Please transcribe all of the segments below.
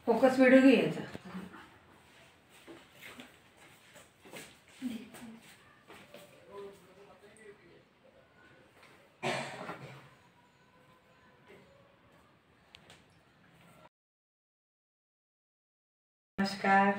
Focus video घ्यायचा. नमस्कार.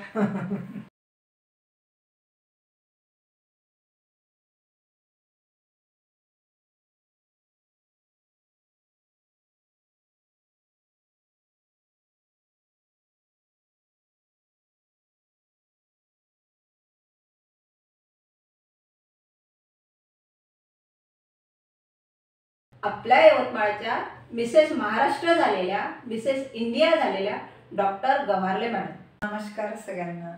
आपल्या यवतमाळच्या मिसेस महाराष्ट्र झालेल्या, मिसेस इंडिया झालेल्या डॉक्टर गव्हार्ले मॅडम. नमस्कार सगळ्यांना.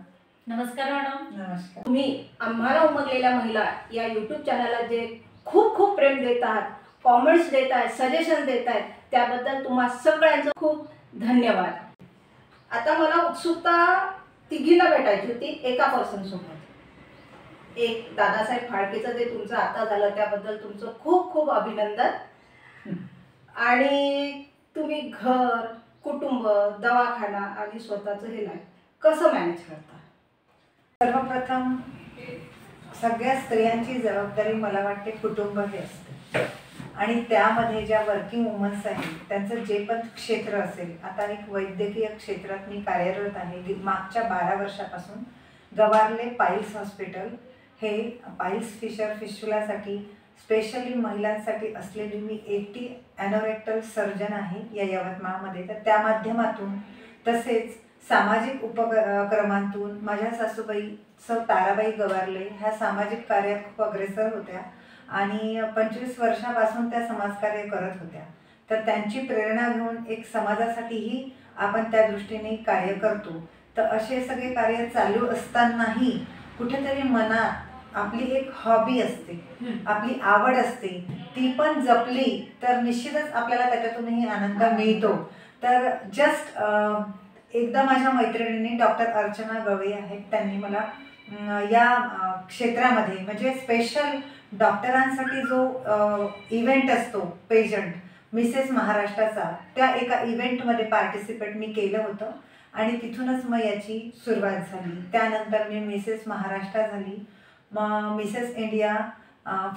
नमस्कार मॅडम. नमस्कार. तुम्ही आम्हाला उमगलेल्या महिला या यूट्यूब चॅनलला जे खूप खूप प्रेम देत आहात, कॉमेंट्स देत आहेत, सजेशन देत आहेत, त्याबद्दल तुम्हा सगळ्यांचं खूप धन्यवाद. आता मला उत्सुकता तिघीला भेटायची होती एका पर्सन सोबत. एक दादासाहेब फाळकेचं जे तुमचं आता झालं त्याबद्दल तुमचं खूप खूप अभिनंदन. आणि तुम्ही घर, कुटुंब, दवाखाना आणि स्वतःचं हे लाईफ कसं मॅनेज करता? सर्वप्रथम सगळ्या स्त्रियांची जबाबदारी मला वाटते कुटुंब हे असते आणि त्यामध्ये ज्या वर्किंग वुमन्स आहेत त्यांचं जे पण क्षेत्र असेल. आता एक वैद्यकीय क्षेत्रात मी कार्यरत आहे. मागच्या 12 वर्षापासून गव्हार्ले पाईल्स हॉस्पिटल हे पाईल्स फिशुलासाठी स्पेशली महिलांसाठी असलेली मी एकटी ॲनोरेक्टल सर्जन आहे या यवतमाळमध्ये. तर त्या माध्यमातून तसेच सामाजिक उपक्रमांतून माझ्या सासूबाई ताराबाई गव्हार्ले ह्या सामाजिक कार्यात खूप अग्रेसर होत्या आणि 25 वर्षापासून त्या समाजकार्य करत होत्या. तर त्यांची प्रेरणा घेऊन एक समाजासाठीही आपण त्या दृष्टीने कार्य करतो. तर असे सगळे कार्य चालू असतानाही कुठेतरी मनात आपली एक हॉबी असते, आपली आवड असते, ती पण जपली तर निश्चितच आपल्याला त्याच्यातूनही आनंद मिळतो. तर जस्ट एकदा माझ्या मैत्रिणींनी डॉक्टर अर्चना गवळे आहेत, त्यांनी मला या क्षेत्रामध्ये म्हणजे स्पेशल डॉक्टरांसाठी जो इव्हेंट असतो पेजंट मिसेस महाराष्ट्राचा, त्या एका इव्हेंटमध्ये पार्टिसिपेट मी केलं होतं आणि तिथूनच मग याची सुरुवात झाली. त्यानंतर मी मिसेस महाराष्ट्र झाली, मग मिसेस इंडिया,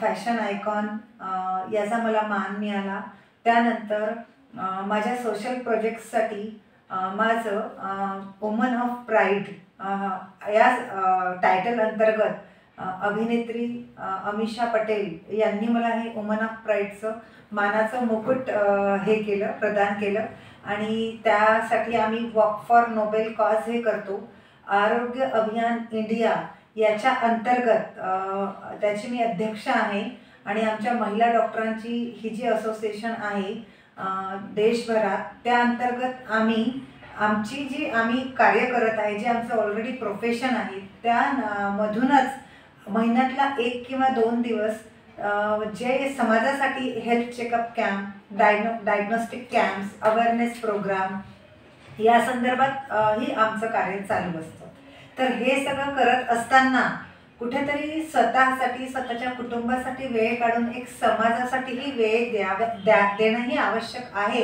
फॅशन आयकॉन याचा मला मान मिळाला. त्यानंतर माझ्या सोशल प्रोजेक्ट्ससाठी माझं वुमन ऑफ प्राईड या टायटल अंतर्गत अभिनेत्री अमिषा पटेल यांनी मला हे वुमन ऑफ प्राईडचं मानाचं मुकुट हे केलं, प्रदान केलं आणि त्यासाठी आम्ही वॉक फॉर नोबेल कॉज हे करतो. आरोग्य अभियान इंडिया याच्या अंतर्गत त्याची मी अध्यक्ष आहे आणि आमच्या महिला डॉक्टरांची ही जी असोसिएशन आहे देशभरात, त्या अंतर्गत आम्ही कार्य करत आहे, जे आमचं ऑलरेडी प्रोफेशन आहे, त्या मधूनच महिन्यातला 1 किंवा 2 दिवस जे समाजासाठी health checkup camp, diagnostic camps, awareness program या संदर्भात ही आमचं कार्य चालू असतं. तर हे सगळं करत असताना कुठेतरी स्वतःसाठी, स्वतःच्या कुटुंबासाठी वेळ काढून एक समाजासाठीही वेळ देणंही आवश्यक आहे.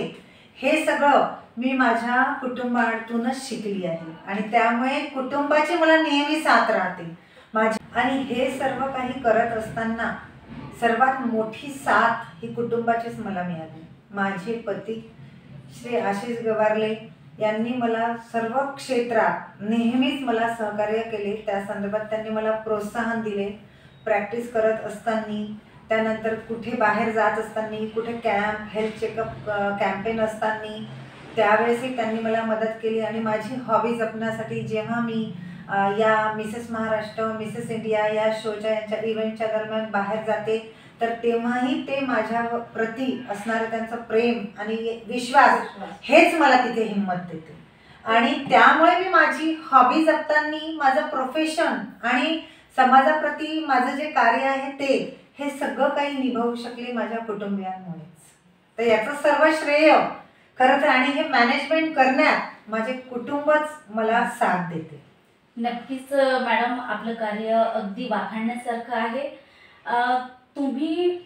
हे सगळं मी माझ्या कुटुंबातूनच शिकली आहे आणि त्यामुळे कुटुंबाची मला नेहमी साथ राहते माझी. आणि हे सर्व काही करत असताना सर्वात मोठी साथ ही कुटुंबाचीच मला मिळाली. माझे पती श्री आशिष गव्हार्ले यांनी मला सर्व क्षेत्रात नेहमीच मला सहकार्य केले. त्या संदर्भात त्यांनी मला प्रोत्साहन दिले. प्रॅक्टिस करत असताना, त्यानंतर कुठे बाहेर जात असताना, कुठे कॅम्प, हेल्थ चेकअप कॅम्पेन असताना त्यावेळेसही त्यांनी मला मदत केली. आणि माझी हॉबी जपण्यासाठी जेव्हा मी या मिसेस महाराष्ट्र, मिसेस इंडिया या शोच्या यांच्या इव्हेंटच्या दरम्यान बाहेर जाते, तर तेव्हाही ते माझ्या प्रती असणारं त्यांचं प्रेम आणि विश्वास हेच मला तिथे हिंमत देते. आणि त्यामुळे मी माझी हॉबी जपताना माझं प्रोफेशन आणि समाजाप्रती माझं जे कार्य आहे ते हे सगळं काही निभावू शकले माझ्या कुटुंबियांमुळेच. तर याचं सर्व श्रेय खरं तर आणि हे मॅनेजमेंट करण्यात माझे कुटुंबच मला साथ देते. नक्कीच मॅडम, आपलं कार्य अगदी वाखाणण्यासारखं आहे. तुम्ही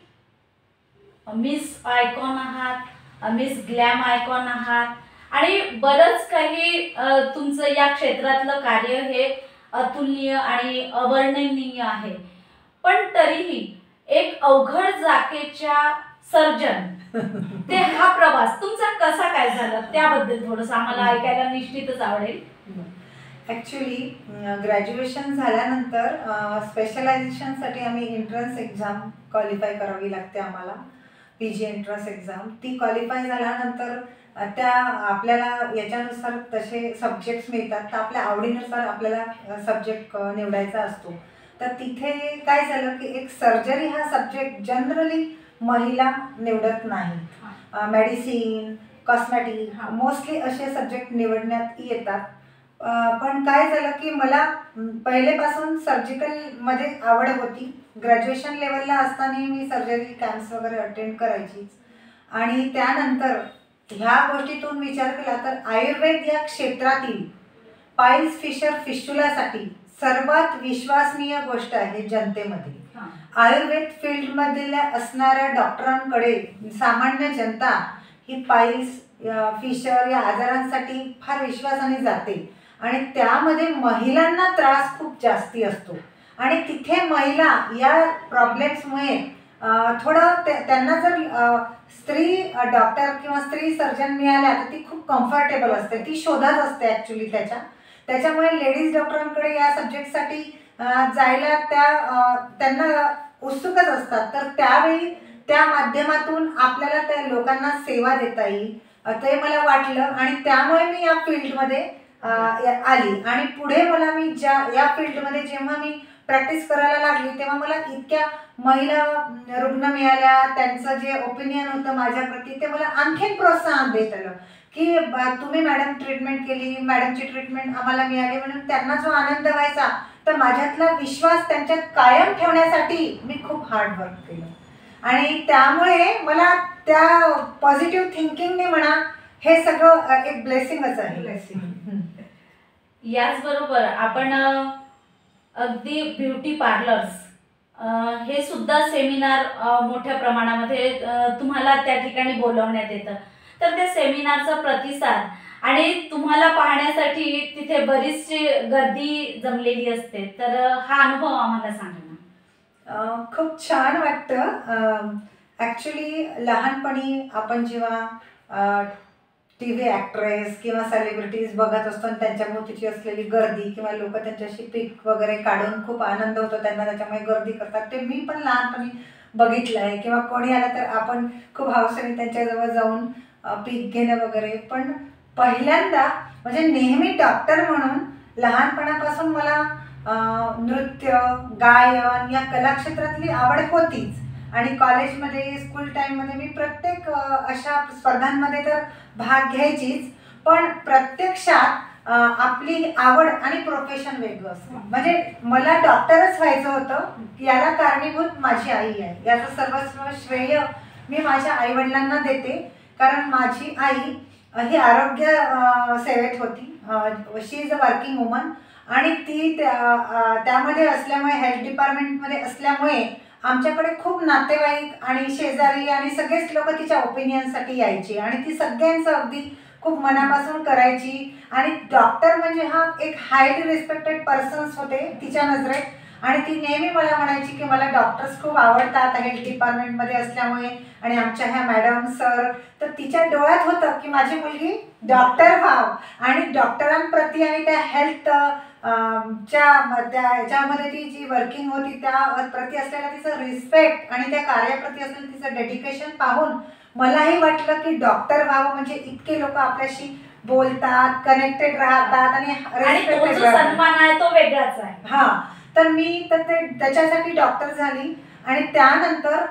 मिस आयकॉन आहात, मिस ग्लॅम आयकॉन आहात आणि बरंच काही तुमचं या क्षेत्रातलं कार्य हे अतुलनीय आणि अवर्णनीय आहे. पण तरीही एक अवघड जागेच्या सर्जन ते हा प्रवास तुमचा कसा काय झाला त्याबद्दल थोडंसं आम्हाला ऐकायला निश्चितच आवडेल. ॲक्च्युली ग्रॅज्युएशन झाल्यानंतर स्पेशलायझेशनसाठी आम्ही एंट्रन्स एक्झाम क्वालिफाय करावी लागते आम्हाला, PG एंट्रन्स एक्झाम. ती क्वालिफाय झाल्यानंतर त्या आपल्याला याच्यानुसार तसे सब्जेक्ट्स मिळतात, तर आपल्या आवडीनुसार आपल्याला सब्जेक्ट निवडायचा असतो. तर तिथे काय झालं की एक सर्जरी हा सब्जेक्ट जनरली महिला निवडत नाही. मेडिसिन, कॉस्मॅटिक मोस्टली असे सब्जेक्ट निवडण्यात येतात. पण काय झालं की मला पहिलेपासून सर्जिकलमध्ये आवड होती. ग्रॅज्युएशन लेवलला असताना मी सर्जरी कॅम्प्स वगैरे अटेंड करायचीच. आणि त्यानंतर ह्या गोष्टीतून विचार केला तर आयुर्वेद या क्षेत्रातील पाईल्स फिशर फिस्टुलासाठी सर्वात विश्वसनीय गोष्ट आहे जनतेमध्ये. आयुर्वेद फील्डमधल्या असणाऱ्या डॉक्टरांकडे सामान्य जनता ही पाईल्स फिशर या आजारांसाठी फार विश्वासाने जाते. आणि त्यामध्ये महिलांना त्रास खूप जास्ती असतो. आणि तिथे महिला या प्रॉब्लेम्समुळे थोडं त्यांना जर स्त्री डॉक्टर किंवा स्त्री सर्जन मिळाल्या तर ती खूप कम्फर्टेबल असते, ती शोधत असते ॲक्च्युली त्याच्यामुळे लेडीज डॉक्टरांकडे या सब्जेक्टसाठी जायला त्यांना उत्सुकच असतात. तर त्यावेळी त्या माध्यमातून आपल्याला त्या लोकांना सेवा देता येईल ते मला वाटलं आणि त्यामुळे मी या फील्डमध्ये आली. आणि पुढे मला मी या फील्डमध्ये जेव्हा मी प्रॅक्टिस करायला लागली तेव्हा मला इतक्या महिला रुग्ण मिळाल्या, त्यांचं जे ओपिनियन होतं माझ्याप्रती ते मला आणखीन प्रोत्साहन देत आलं की तुम्ही मॅडम ट्रीटमेंट केली, मॅडमची ट्रीटमेंट आम्हाला मिळाली म्हणून त्यांना जो आनंद व्हायचा, तर माझ्यातला विश्वास त्यांच्यात कायम ठेवण्यासाठी मी खूप हार्डवर्क केलं. आणि त्यामुळे मला त्या पॉझिटिव्ह थिंकिंगने म्हणा हे सगळं एक ब्लेसिंगच आहे. याचबरोबर आपण अगदी ब्युटी पार्लर्स हे सुद्धा सेमिनार मोठ्या प्रमाणामध्ये तुम्हाला त्या ठिकाणी बोलवण्यात येतं. तर त्या सेमिनारचा प्रतिसाद आणि तुम्हाला पाहण्यासाठी तिथे बरीचशी गर्दी जमलेली असते, तर हा अनुभव आम्हाला सांगा ना. खूप छान वाटतं. ॲक्च्युली लहानपणी आपण जेव्हा TV ॲक्ट्रेस किंवा सेलिब्रिटीज बघत असतो आणि त्यांच्याभोवतीची असलेली गर्दी किंवा लोक त्यांच्याशी पिक वगैरे काढून खूप आनंद होतो त्यांना, त्याच्यामुळे गर्दी करतात, ते मी पण लहानपणी बघितलं आहे. किंवा कोणी आलं तर आपण खूप हौसेने त्यांच्याजवळ जाऊन पीक घेणं वगैरे. पण पहिल्यांदा म्हणजे नेहमी डॉक्टर म्हणून लहानपणापासून मला नृत्य, गायन या कलाक्षेत्रातली आवड होतीच. आणि कॉलेजमध्ये, स्कूल टाईममध्ये मी प्रत्येक अशा स्पर्धांमध्ये तर भाग घ्यायचीच. पण प्रत्यक्षात आपली आवड आणि प्रोफेशन वेगळं असतं. म्हणजे मला डॉक्टरच व्हायचं होतं, याला कारणीभूत माझी आई आहे. याचं सर्वस्व श्रेय मी माझ्या आईवडिलांना देते. कारण माझी आई ही आरोग्य सेवेत होती. शी इज अ वर्किंग वुमन. आणि ती त्यामध्ये असल्यामुळे, हेल्थ डिपार्टमेंटमध्ये असल्यामुळे आमच्याकडे खूप नातेवाईक आणि शेजारी आणि सगळेच लोक तिच्या ओपिनियनसाठी यायची आणि ती सगळ्यांचं अगदी खूप मनापासून करायची. आणि डॉक्टर म्हणजे हा एक हायली रिस्पेक्टेड पर्सन्स होते तिच्या नजरेत. आणि ती नेहमी मला म्हणायची की मला डॉक्टर्स खूप आवडतात हेल्थ डिपार्टमेंटमध्ये असल्यामुळे आणि आमच्या ह्या मॅडम सर. तर तिच्या डोळ्यात होतं की माझी मुलगी डॉक्टर व्हाव. आणि डॉक्टरांप्रती आणि त्या हेल्थ याच्यामध्ये ती जी वर्किंग होती त्या प्रती असलेला तिचं रिस्पेक्ट आणि त्या कार्याप्रती असलेलं तिचं डेडिकेशन पाहून मलाही वाटलं की डॉक्टर व्हावं. म्हणजे इतके लोक आपल्याशी बोलतात, कनेक्टेड राहतात आणि सन्मान आहे तो वेगळाच आहे. हा, तर मी तर त्याच्यासाठी डॉक्टर झाली. आणि त्यानंतर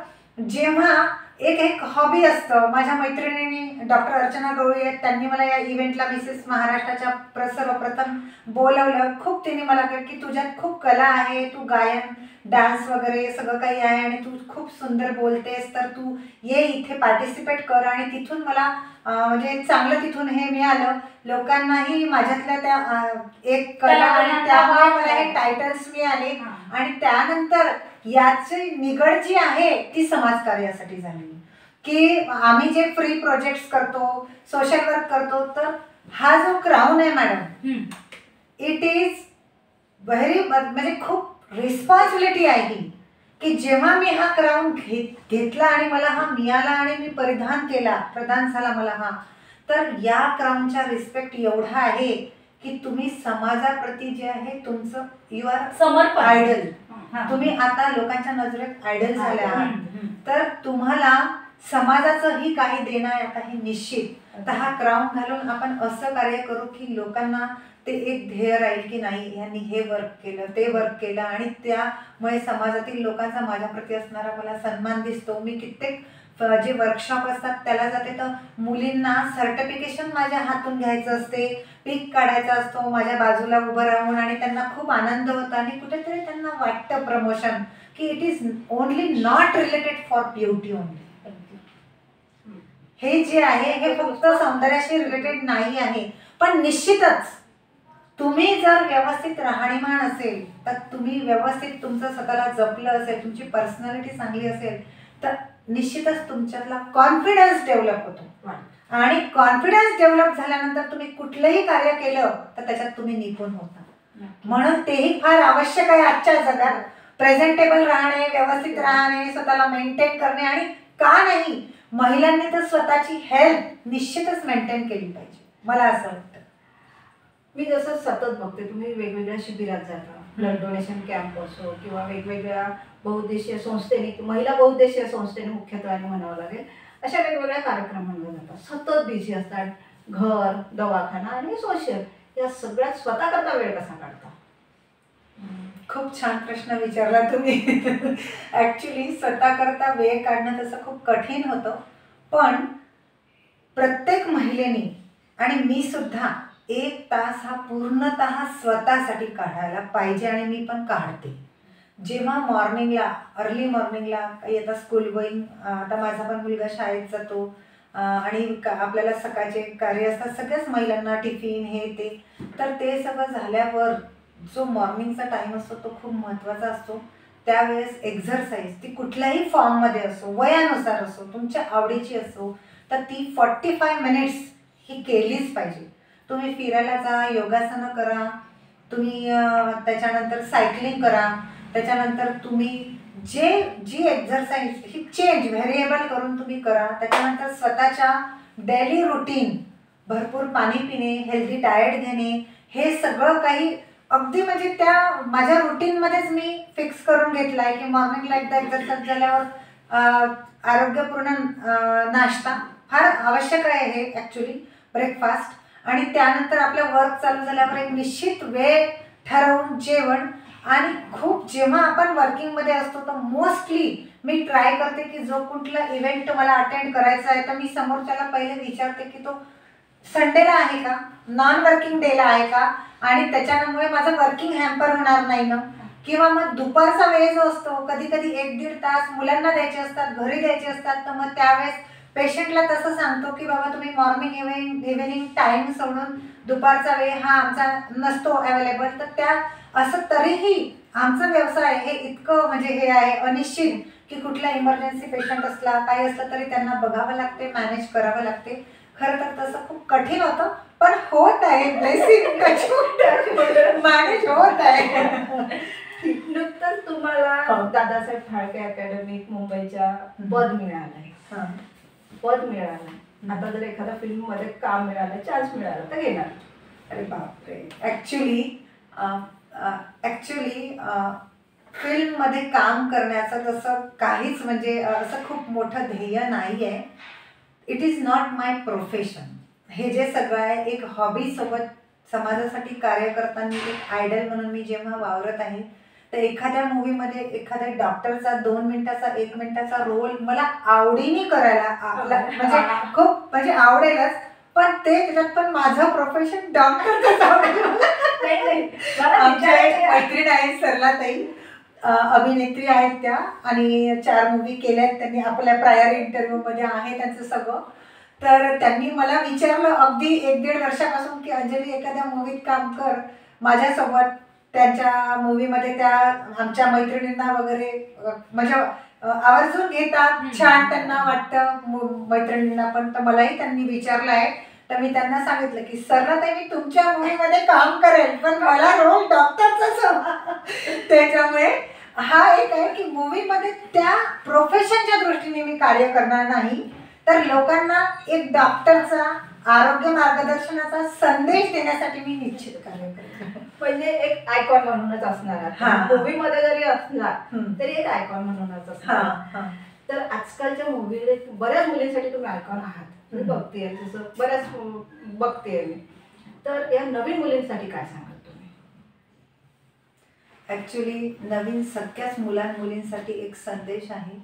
जेव्हा एक हॉबी असतं, माझ्या मैत्रिणींनी डॉक्टर अर्चना गवळी आहेत, त्यांनी मला या इव्हेंटला मिसेस महाराष्ट्राच्या सर्वप्रथम बोलवलं. खूप तिने मला की तुझ्यात खूप कला आहे, तू गायन, डान्स वगैरे सगळं काही आहे आणि तू खूप सुंदर बोलतेस, तर तू ये इथे पार्टिसिपेट कर. आणि तिथून मला म्हणजे चांगलं तिथून हे मिळालं. लोकांनाही माझ्यातल्या त्या एक कला आणि त्यामुळे मला हे टायटल्स मिळाले. आणि त्यानंतर याची निगड जी आहे ती समाजकार्यासाठी झाली. की आम्ही जे फ्री प्रोजेक्ट्स करतो, सोशल वर्क करतो, तर हा जो क्राऊन आहे मॅडम, इट इज व्हेरी म्हणजे खूप रिस्पॉन्सिबिलिटी आहे ही, की जेव्हा मी हा क्राऊन घेतला आणि मला हा मिळाला आणि मी परिधान केला, प्रदान झाला मला हा, तर या क्राऊनचा रिस्पेक्ट एवढा आहे की तुम्ही समाजाप्रती जे आहे तुमचं यू आर समर्पण. आयडल, तुम्ही आता लोकांच्या नजरेत आयडल झाले आहात, तर तुम्हाला समाजाचंही काही देणं आहे आता हे निश्चित. तर हा क्राऊन घालून आपण असं कार्य करू की लोकांना ते एक ध्येय राहील की नाही यांनी हे वर्क केलं, ते वर्क केलं, आणि त्यामुळे समाजातील लोकांचा माझ्याप्रती असणारा मला सन्मान दिसतो. मी कित्येक जे वर्कशॉप असतात त्याला जाते, तर मुलींना सर्टिफिकेशन माझ्या हातून घ्यायचं असते, पीक काढायचा असतो माझ्या बाजूला उभं राहून, आणि त्यांना खूप आनंद होतो आणि कुठेतरी त्यांना वाटतं प्रमोशन की it is only not related for beauty only. हे जे आहे हे फक्त सौंदर्याशी रिलेटेड नाही आहे, पण निश्चितच तुम्ही जर व्यवस्थित राहणीमान असेल, तर तुम्ही व्यवस्थित तुमचं स्वतःला जपलं असेल, तुमची पर्सनॅलिटी चांगली असेल, तर निश्चितच तुमच्यातला कॉन्फिडन्स डेव्हलप होतो, आणि कॉन्फिडन्स डेव्हलप झाल्यानंतर तुम्ही कुठलंही कार्य केलं तर त्याच्यात तुम्ही निपुण होता. म्हणून तेही फार आवश्यक आहे आजच्या जगात. प्रेझेंटेबल राहणे, व्यवस्थित राहणे, स्वतःला मेंटेन करणे, आणि का नाही महिलांनी तर स्वतःची हेल्थ निश्चितच मेंटेन केली पाहिजे, मला असं वाटतं. मी जसं सतत बघते तुम्ही वेगवेगळ्या शिबिरात जाता, ब्लड डोनेशन कॅम्प असो किंवा वेगवेगळ्या बहुउद्देशीय संस्थेने, महिला बहुउद्देशीय संस्थेने मुख्यत्वाने म्हणावं लागेल, अशा वेगवेगळ्या कार्यक्रमांवर जातात, सतत बिझी असतात, घर, दवाखाना आणि सोशल, या सगळ्यात स्वतःकरता वेळ कसा काढता? खूप छान प्रश्न विचारला तुम्ही. ॲक्च्युली स्वतःकरता वेळ काढणं तसं खूप कठीण होतं, पण प्रत्येक महिलेने आणि मी सुद्धा 1 तास हा पूर्णतः स्वतःसाठी काढायला पाहिजे, आणि मी पण काढते. जेव्हा मॉर्निंगला, अर्ली मॉर्निंगला, काही आता स्कूल गोईंग, आता माझा पण मुलगा शाळेत जातो, आणि आपल्याला सकाळचे कार्य असतात सगळ्याच महिलांना, टिफिन हे ते, तर ते सगळं झाल्यावर जो मॉर्निंगचा टाईम असतो तो खूप महत्त्वाचा असतो. त्यावेळेस एक्झरसाइज ती कुठल्याही फॉर्ममध्ये असो, वयानुसार असो, तुमच्या आवडीची असो, तर ती 45 मिनिट्स ही केलीच पाहिजे. तुम्ही फिरायला जा, योगासनं करा, तुम्ही त्याच्यानंतर सायकलिंग करा, त्याच्यानंतर तुम्ही जी एक्झरसाइज ही चेंज व्हेरिएबल करून तुम्ही करा. त्याच्यानंतर स्वतःच्या डेली रुटीन, भरपूर पाणी पिणे, हेल्दी डाएट घेणे, हे सगळं काही अगदी म्हणजे त्या माझ्या रुटीनमध्येच मी फिक्स करून घेतलं आहे की मॉर्निंगला एकदा एक्झरसाइज झाल्यावर आरोग्यपूर्ण नाश्ता फार आवश्यक आहे हे ॲक्च्युली, ब्रेकफास्ट, आणि त्यानंतर आपलं वर्क चालू झाल्यावर एक निश्चित वेळ ठरवून जेवण. आणि खूप जेव्हा आपण वर्किंगमध्ये असतो तर मोस्टली मी ट्राय करते की जो कुठला इव्हेंट मला अटेंड करायचा आहे तर मी समोरच्याला पहिले विचारते की तो संडेला आहे का, नॉन वर्किंग डेला आहे का, आणि त्याच्यामुळे माझं वर्किंग हॅम्पर होणार नाही ना. किंवा मग दुपारचा वेळ जो असतो, कधी कधी 1-1.5 तास मुलांना द्यायचे असतात, घरी द्यायचे असतात, तर मग त्यावेळेस पेशंटला तसं सांगतो की बाबा तुम्ही मॉर्निंग इव्हिनिंग टाईम सोडून दुपारचा वेळ हा आमचा नसतो अवेलेबल. तर त्या असं तरीही आमचा व्यवसाय हे इतकं म्हणजे हे आहे अनिश्चित की कुठला इमर्जन्सी पेशंट असला काही असलं तरी त्यांना बघावं लागते, मॅनेज करावं लागते. खरं तर तसं खूप कठीण होतं, पण होत आहे, ब्लेसिंग मॅनेज होत आहे. नुकतंच तुम्हाला दादासाहेब फाळके अकॅडमीत मुंबईच्या पद मिळालंय, पद मिळालं. आता जर एखाद्या फिल्म मध्ये काम मिळालं, चान्स मिळाला तर घेणार? अरे बापरे, ॲक्च्युली फिल्ममध्ये काम करण्याचं तसं काहीच म्हणजे असं खूप मोठं ध्येय नाही आहे. It is not my profession. हे जे सगळं आहे एक हॉबीसोबत समाजासाठी कार्य करताना एक आयडल म्हणून मी जेव्हा वावरत आहे, तर एखाद्या मूवीमध्ये एखाद्या डॉक्टरचा 2 मिनिटाचा 1 मिनिटाचा रोल मला आवडीने करायला म्हणजे खूप म्हणजे आवडेलच, पण ते त्याच्यात पण माझं प्रोफेशन डॉक्टरच आवडेल. आमच्या एक मैत्रीण आहे सरलाताई, अभिनेत्री आहेत त्या, आणि 4 मूवी केल्यात त्यांनी, आपल्या प्रायर इंटरव्ह्यूमध्ये आहे त्यांचं सगळं. तर त्यांनी मला विचारलं अगदी 1-1.5 वर्षापासून की अंजली एखाद्या मूवीत काम कर माझ्यासोबत, त्यांच्या मूवीमध्ये त्या आमच्या मैत्रिणींना वगैरे म्हणजे आवर्जून घेतात, छान त्यांना वाटतं मैत्रिणींना पण. तर मलाही त्यांनी विचारलं आहे, तर मी त्यांना सांगितलं की सरला मी तुमच्या मूवीमध्ये काम करेल, पण मला रोल डॉक्टरचाच हवा. त्याच्यामुळे हा एक आहे की मूवीमध्ये त्या प्रोफेशनच्या दृष्टीने मी कार्य करणार नाही, तर लोकांना एक डॉक्टरचा आरोग्य मार्गदर्शनाचा संदेश देण्यासाठी मी निश्चित कार्य करते. म्हणजे एक आयकॉन म्हणूनच असणार, मूवी मध्ये जरी असणार तरी एक आयकॉन म्हणूनच असणार. तर आजकालच्या मूवी बऱ्याच मुलींसाठी तुम्ही आयकॉन आहात, मी बघतेय, जसं बऱ्याच बघतेय मी. तर या नवीन मुलींसाठी काय सांगाल तुम्ही? ॲक्च्युली नवीन सगळ्याच मुलींसाठी एक संदेश आहे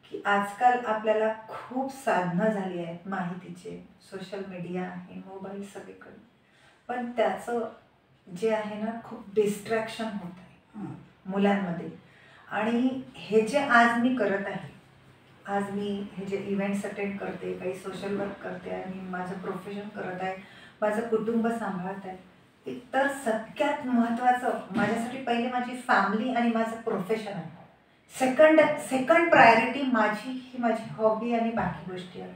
की आजकाल आपल्याला खूप साधनं झाली आहेत माहितीचे, सोशल मीडिया आहे, मोबाईल सगळीकडे, पण त्याचं जे आहे ना खूप डिस्ट्रॅक्शन होत आहे मुलांमध्ये. आणि हे जे आज मी करत आहे, आज मी हे जे इव्हेंट्स अटेंड करते, काही सोशल वर्क करते आणि माझं प्रोफेशन करत आहे, माझं कुटुंब सांभाळत आहे, तर सगळ्यात महत्त्वाचं माझ्यासाठी पहिले माझी फॅमिली आणि माझं प्रोफेशन आहे. सेकंड प्रायोरिटी ही माझी हॉबी आणि बाकी गोष्टी आहेत.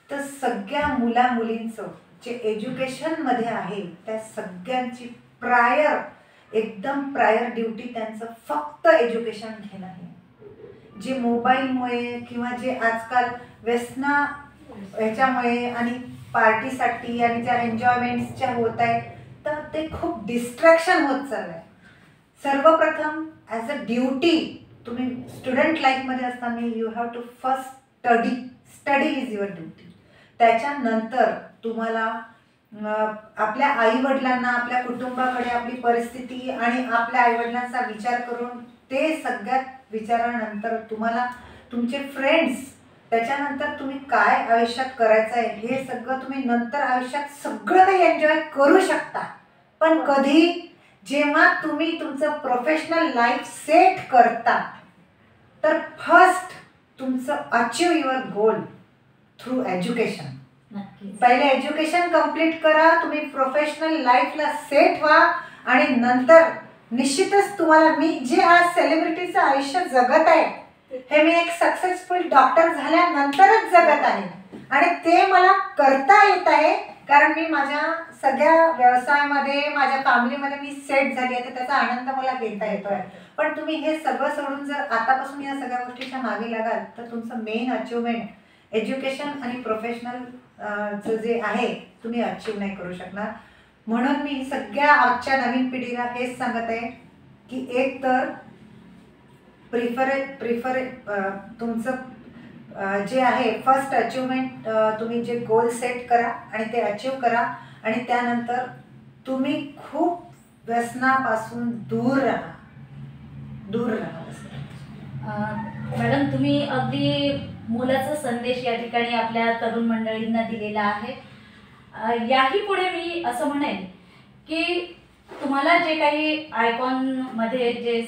तर सगळ्या मुलींचं जे एज्युकेशनमध्ये आहे त्या सगळ्यांची एकदम प्रायर ड्युटी त्यांचं फक्त एज्युकेशन घेणं आहे. जे मोबाईलमुळे किंवा जे आजकाल व्यसना ह्याच्यामुळे आणि पार्टीसाठी आणि ज्या एन्जॉयमेंट्सच्या होत आहे, तर ते खूप डिस्ट्रॅक्शन होत चाललं आहे. सर्वप्रथम ॲज अ ड्युटी तुम्ही स्टुडंट लाईफमध्ये असताना you have to first study is your duty. त्याच्यानंतर तुम्हाला आपल्या आईवडिलांना, आपल्या कुटुंबाकडे आपली परिस्थिती आणि आपल्या आईवडिलांचा विचार करून ते सगळ्यात विचारानंतर तुम्हाला तुमचे फ्रेंड्स, त्याच्यानंतर तुम्ही काय आयुष्यात करायचं आहे हे सगळं तुम्ही नंतर आयुष्यात सगळं काही एन्जॉय करू शकता. पण कधी जेव्हा तुम्ही तुमचं प्रोफेशनल लाईफ सेट करता, तर फर्स्ट तुमचं achieve your goal through education. पहिले एज्युकेशन कंप्लीट करा, तुम्ही प्रोफेशनल लाईफला सेट व्हा आणि नंतर निश्चितच तुम्हाला, मी जे आज सेलिब्रिटीचं आयुष्य जगत आहे हे मी एक सक्सेसफुल डॉक्टर झाल्यानंतरच जगत आहे. आणि ते मला करता येत आहे कारण मी माझ्या सगळ्या व्यवसायामध्ये, माझ्या फॅमिलीमध्ये मी सेट झाली आहे, तर त्याचा आनंद मला घेता येतोय. पण तुम्ही हे सगळं सोडून जर आतापासून या सगळ्या गोष्टीच्या मागे लागाल, तर तुमचं मेन अचिव्हमेंट एज्युकेशन आणि प्रोफेशनल जे आहे तुम्ही अचीव नाही करू शकणार. म्हणून मी सगळ्या आजच्या नवीन पिढीला हेच सांगत आहे की एक तर तुमचं जे आहे फर्स्ट अचिव्हमेंट, तुम्ही जे गोल सेट करा आणि ते अचीव करा. आणि त्यानंतर तुम्ही खूप व्यसनापासून दूर राहा. मॅडम, तुम्ही अगदी मोलाचा संदेश या ठिकाणी आपल्या तरुण मंडळींना दिलेला आहे. याही पुढे मी असं म्हणेन की तुम्हाला जे काही आयकॉनमध्ये जे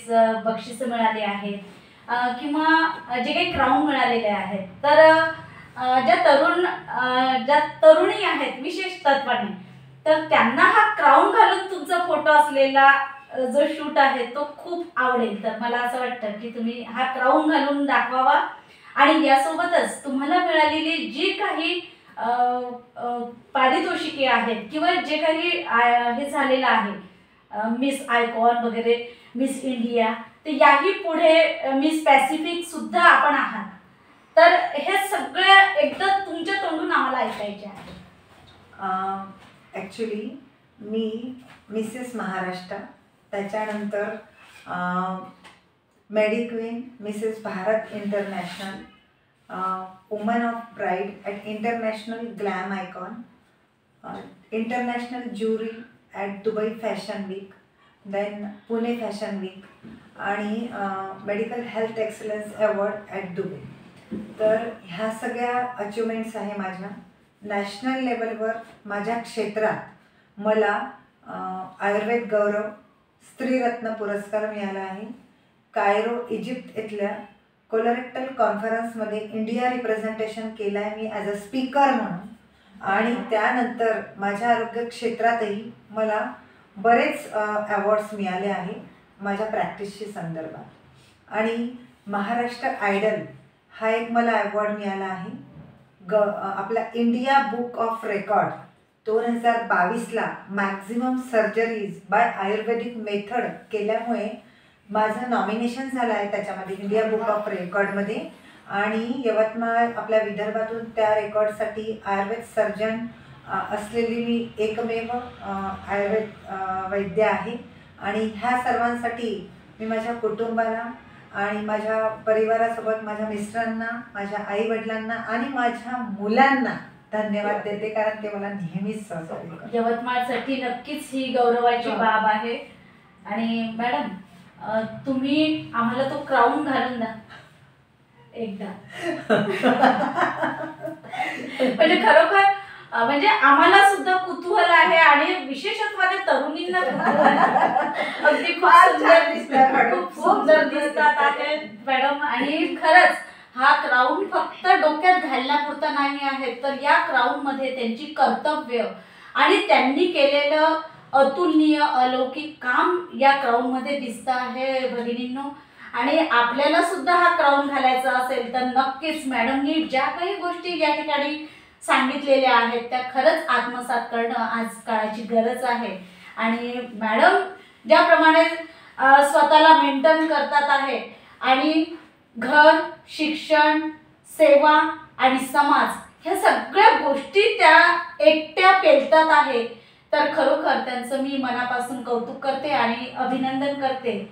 बक्षिसं मिळाली आहेत किंवा जे काही क्राऊन मिळालेले आहेत, तर ज्या तरुणी आहेत विशेष तत्वाने, तर त्यांना हा क्राऊन घालून तुमचा फोटो असलेला जो शूट आहे तो खूप आवडेल. तर मला असं वाटतं की तुम्ही हा क्राऊन घालून दाखवावा. आणि यासोबतच तुम्हाला मिळालेली जी काही पारितोषिके आहेत किंवा जे काही हे झालेलं आहे, मिस आयकॉन वगैरे, मिस इंडिया, तर याही पुढे मिस पॅसिफिक सुद्धा आपण आहात. तर हे सगळं एकदा तुमच्या तोंडून आम्हाला ऐकायचे आहे. ॲक्च्युली मी मिसेस महाराष्ट्र, त्याच्यानंतर Mediqueen, Mrs Bharat international, woman of pride at international glam icon, international jury at Dubai fashion week, then Pune fashion week आणि medical health excellence award at Dubai. तर ह्या सगळ्या अचिव्हमेंट्स आहे माझ्या. नॅशनल लेवलवर माझ्या क्षेत्रात मला आयुर्वेद गौरव स्त्रीरत्न पुरस्कार मिळाला आहे. कायरो इजिप्त इथल्या कोलोरेक्टल कॉन्फरन्समध्ये इंडिया रिप्रेझेंटेशन केलं आहे मी ॲज अ स्पीकर म्हणून. आणि त्यानंतर माझ्या आरोग्य क्षेत्रातही मला बरेच अवॉर्ड्स मिळाले आहे माझ्या प्रॅक्टिसशी संदर्भात. आणि महाराष्ट्र आयडल हा एक मला अवॉर्ड मिळाला आहे. आपला इंडिया बुक ऑफ रेकॉर्ड 2022ला maximum surgeries by ayurvedic method केल्यामुळे माझं नॉमिनेशन झालं आहे त्याच्यामध्ये इंडिया बुक ऑफ रेकॉर्डमध्ये. आणि यवतमाळ आपल्या विदर्भातून त्या रेकॉर्डसाठी आयुर्वेद सर्जन असलेली मी एकमेव आयुर्वेद वैद्य आहे. आणि ह्या सर्वांसाठी मी माझ्या कुटुंबाला आणि माझ्या परिवारासोबत माझ्या मिस्टरांना, माझ्या आईवडिलांना आणि माझ्या मुलांना धन्यवाद देते, कारण ते मला नेहमीच सहकार्य करतात. यवतमाळसाठी नक्कीच ही गौरवाची बाब आहे. आणि मॅडम तुम्ही आम्हाला तो क्राऊन घालून द्या एकदा. म्हणजे खरोखर म्हणजे आम्हाला सुद्धा कुतूहल आहे आणि विशेषत्वाने तरुणींना कुतूहल अगदी खूप सुंदर दिसतात आहेत मॅडम. आणि खरंच हा क्राऊन फक्त डोक्यात घालण्यापुरता नाही आहे, तर या क्राऊन मध्ये त्यांची कर्तव्य आणि त्यांनी केलेलं अतुलनीय अलौकिक काम या क्राऊन मध्ये दिसतं आहे भगिनींनो. आणि आपल्याला सुद्धा हा क्राऊन घालायचा असेल तर नक्कीच मॅडमनी ज्या काही गोष्टी या ठिकाणी सांगितलेल्या आहेत त्या खरंच आत्मसात करणं आज काळाची गरज आहे. आणि मॅडम ज्याप्रमाणे स्वतःला मेंटेन करतात आहे आणि घर, शिक्षण, सेवा आणि समाज ह्या सगळ्या गोष्टी त्या एकट्या पेलतात आहे, तर खरोखर त्यांचं मी मनापासून कौतुक करते आणि अभिनंदन करते.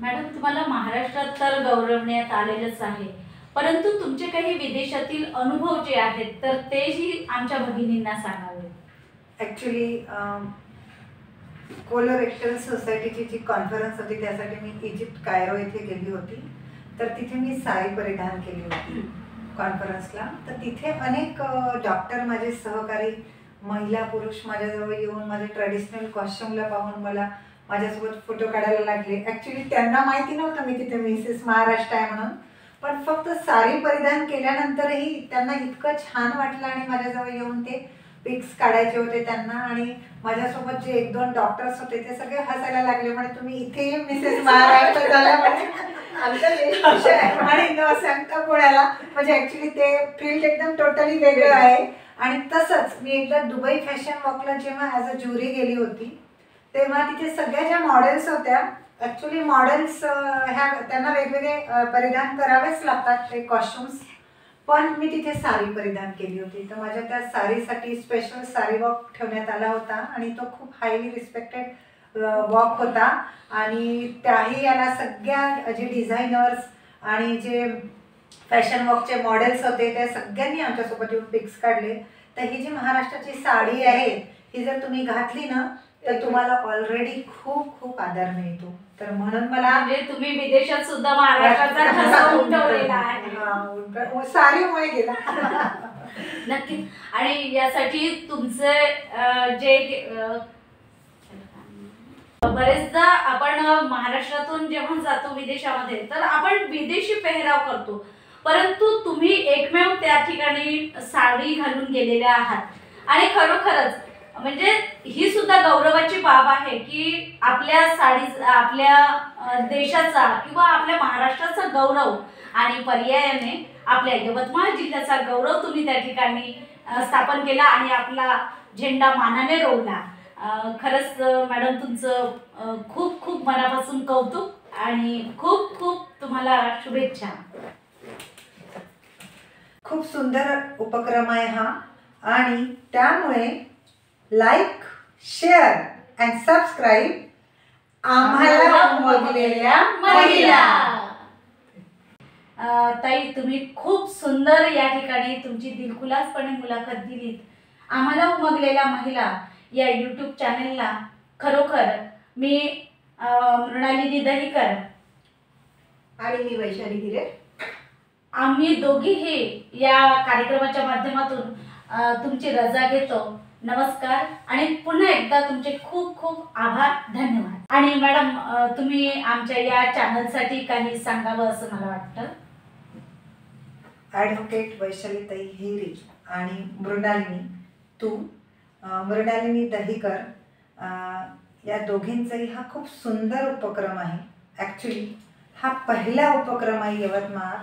मॅडम तुम्हाला महाराष्ट्रात तर गौरवण्यात आलेलंच आहे, परंतु तुमचे काही विदेशातील अनुभव जे आहेत तर तेही आमच्या भगिनींना सांगावे. ॲक्च्युली कोलोरेक्टल सोसायटीची जी कॉन्फरन्स होती त्यासाठी मी इजिप्त कायरो येथे गेली होती. तर तिथे मी साडी परिधान केली होती कॉन्फरन्सला. तर तिथे अनेक डॉक्टर, माझे सहकारी, महिला पुरुष माझ्याजवळ येऊन माझे ट्रेडिशनल कॉस्ट्युमला पाहून मला माझ्यासोबत फोटो काढायला लागले. ॲक्च्युली त्यांना माहिती नव्हतं मी तिथे मिसेस महाराष्ट्र आहे म्हणून, पण फक्त साडी परिधान केल्यानंतरही त्यांना इतकं छान वाटलं आणि माझ्याजवळ येऊन ते पिक्स काढायचे होते त्यांना. आणि माझ्यासोबत जे 1-2 डॉक्टर्स होते ते सगळे हसायला लागले, म्हणे तुम्ही इथे मिसेस महाराष्ट्र झाल्या म्हणे आणि न सांगता पुण्याला. म्हणजे ॲक्च्युली ते फील्ड एकदम टोटली वेगळं आहे. आणि तसंच मी एकदा दुबई फॅशन वॉकला जेव्हा ॲज अ ज्युरी गेली होती तेव्हा तिथे सगळ्या ज्या मॉडेल्स होत्या, ॲक्च्युली मॉडेल्स ह्या त्यांना वेगवेगळे परिधान करावेच लागतात ते कॉस्ट्युम्स, पण मी तिथे साडी परिधान केली होती. तर माझ्या त्या साडीसाठी स्पेशल साडी वॉक ठेवण्यात आला होता आणि तो खूप हायली रिस्पेक्टेड वॉक होता. आणि त्याही याला सगळ्या जे डिझायनर्स आणि जे फॅशन वॉकचे मॉडेल्स होते त्या सगळ्यांनी आमच्यासोबत येऊन पिक्स काढले. तर ही जी महाराष्ट्राची साडी आहे ही जर तुम्ही घातली ना तर तुम्हाला ऑलरेडी खूप खूप आदर मिळतो. तर म्हणून मला म्हणजे तुम्ही विदेशात सुद्धा महाराष्ट्राचा ठसा उमटवलेला आहे. साडीमुळे गेला. नक्की. आणि यासाठी तुमचे जे बरेचदा आपण महाराष्ट्रातून जेव्हा जातो विदेशामध्ये तर आपण विदेशी पेहराव करतो, परंतु तुम्ही एकमेव त्या ठिकाणी साडी घालून गेलेल्या आहात. आणि खरोखरच म्हणजे ही सुद्धा गौरवाची बाब आहे की आपल्या साडी, आपल्या देशाचा किंवा आपल्या महाराष्ट्राचा गौरव आणि पर्यायाने आपल्या यवतमाळ जिल्ह्याचा गौरव तुम्ही त्या ठिकाणी स्थापन केला आणि आपला झेंडा मानाने रोवला. खरंच मॅडम तुमचं खूप खूप मनापासून कौतुक आणि खूप खूप तुम्हाला शुभेच्छा. खूप सुंदर उपक्रम आहे हा. आणि त्यामुळे लाईक, शेअर अँड सबस्क्राईब आम्हाला उमगलेल्या महिला. ताई तुम्ही खूप सुंदर या ठिकाणी तुमची दिलखुलासपणे मुलाखत दिलीत. आम्हाला उमगलेल्या महिला या यूट्यूब चॅनलला खरोखर मी मृणालिनी दहीकर आणि मी वैशाली हिरे, आम्ही दोघीही या कार्यक्रमाच्या माध्यमातून तुमची रजा घेतो. नमस्कार आणि पुन्हा एकदा तुमचे खूप खूप आभार, धन्यवाद. आणि मॅडम तुम्ही आमच्या या चॅनलसाठी काही सांगावं असं मला वाटतं. ॲडव्होकेट वैशालीताई हिरे आणि मृणालिनी दहीकर या दोघींचाही हा खूप सुंदर उपक्रम आहे. ॲक्च्युली हा पहिला उपक्रम आहे यवतमाळ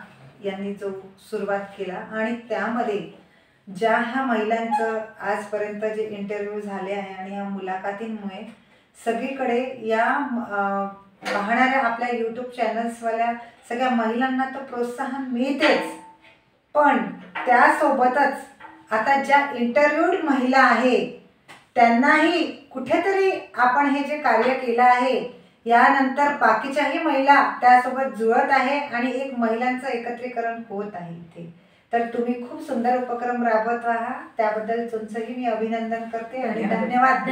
यांनी जो सुरुवात केला आणि त्यामध्ये ज्या ह्या महिलांचं आजपर्यंत जे इंटरव्ह्यू झाले आहे आणि ह्या मुलाखतींमुळे सगळीकडे या पाहणाऱ्या आपल्या यूट्यूब चॅनल्सवाल्या सगळ्या महिलांना तर प्रोत्साहन मिळतेच, पण त्यासोबतच आता ज्या इंटरव्ह्यूड महिला आहे त्यांनाही कुठेतरी आपण हे जे कार्य केलं आहे यानंतर बाकीच्याही महिला त्यासोबत जुळत आहे आणि एक महिलांचं एकत्रीकरण होत आहे इथे. तर तुम्ही खूप सुंदर उपक्रम राबवत आहात, त्याबद्दल तुमचंही मी अभिनंदन करते आणि धन्यवाद.